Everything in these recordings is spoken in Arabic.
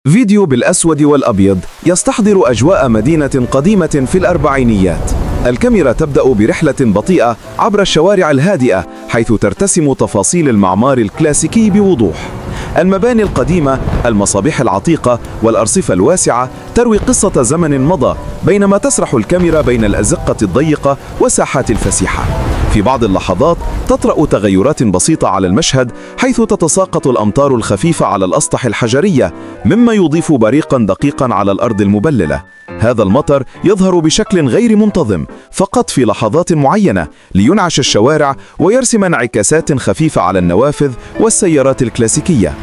فيديو بالأسود والأبيض يستحضر أجواء مدينة قديمة في الأربعينيات. الكاميرا تبدأ برحلة بطيئة عبر الشوارع الهادئة حيث ترتسم تفاصيل المعمار الكلاسيكي بوضوح. المباني القديمة، المصابيح العتيقة والأرصفة الواسعة تروي قصة زمن مضى، بينما تسرح الكاميرا بين الأزقة الضيقة والساحات الفسيحة. في بعض اللحظات تطرأ تغيرات بسيطة على المشهد، حيث تتساقط الأمطار الخفيفة على الأسطح الحجرية، مما يضيف بريقا دقيقا على الأرض المبللة. هذا المطر يظهر بشكل غير منتظم فقط في لحظات معينة لينعش الشوارع ويرسم انعكاسات خفيفة على النوافذ والسيارات الكلاسيكية.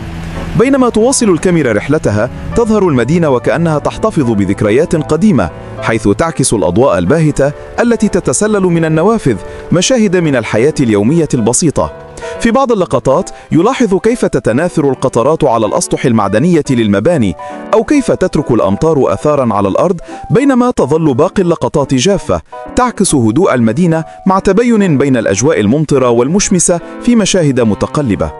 بينما تواصل الكاميرا رحلتها، تظهر المدينة وكأنها تحتفظ بذكريات قديمة، حيث تعكس الأضواء الباهتة التي تتسلل من النوافذ مشاهد من الحياة اليومية البسيطة. في بعض اللقطات يلاحظ كيف تتناثر القطرات على الأسطح المعدنية للمباني، أو كيف تترك الأمطار أثاراً على الأرض، بينما تظل باقي اللقطات جافة تعكس هدوء المدينة مع تباين بين الأجواء الممطرة والمشمسة في مشاهد متقلبة.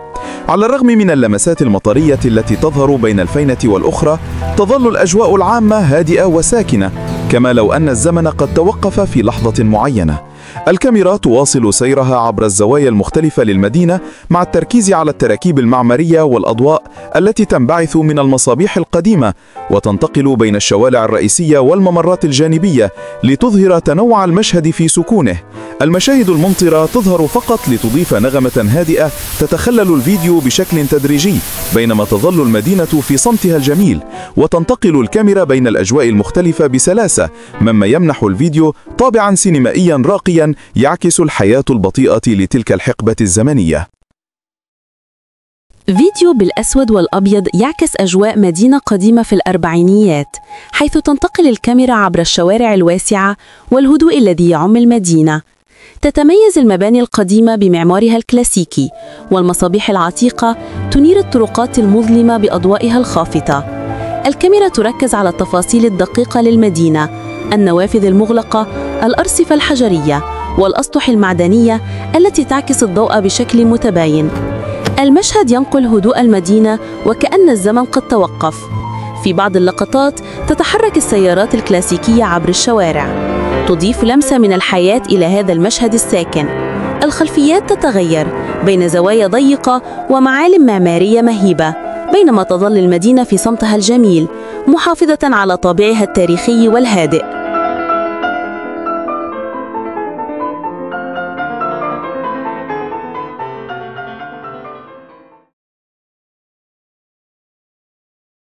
على الرغم من اللمسات المطرية التي تظهر بين الفينة والأخرى، تظل الأجواء العامة هادئة وساكنة، كما لو أن الزمن قد توقف في لحظة معينة. الكاميرا تواصل سيرها عبر الزوايا المختلفة للمدينة مع التركيز على التراكيب المعمارية والأضواء التي تنبعث من المصابيح القديمة، وتنتقل بين الشوارع الرئيسية والممرات الجانبية لتظهر تنوع المشهد في سكونه. المشاهد الممطرة تظهر فقط لتضيف نغمة هادئة تتخلل الفيديو بشكل تدريجي، بينما تظل المدينة في صمتها الجميل، وتنتقل الكاميرا بين الأجواء المختلفة بسلاسة، مما يمنح الفيديو طابعاً سينمائياً راقياً يعكس الحياة البطيئة لتلك الحقبة الزمنية. فيديو بالأسود والأبيض يعكس أجواء مدينة قديمة في الأربعينيات، حيث تنتقل الكاميرا عبر الشوارع الواسعة والهدوء الذي يعم المدينة. تتميز المباني القديمة بمعمارها الكلاسيكي، والمصابيح العتيقة تنير الطرقات المظلمة بأضوائها الخافتة. الكاميرا تركز على التفاصيل الدقيقة للمدينة، النوافذ المغلقة، الأرصفة الحجرية، والأسطح المعدنية التي تعكس الضوء بشكل متباين. المشهد ينقل هدوء المدينة وكأن الزمن قد توقف. في بعض اللقطات تتحرك السيارات الكلاسيكية عبر الشوارع، تضيف لمسة من الحياة إلى هذا المشهد الساكن. الخلفيات تتغير بين زوايا ضيقة ومعالم معمارية مهيبة، بينما تظل المدينة في صمتها الجميل محافظة على طابعها التاريخي والهادئ.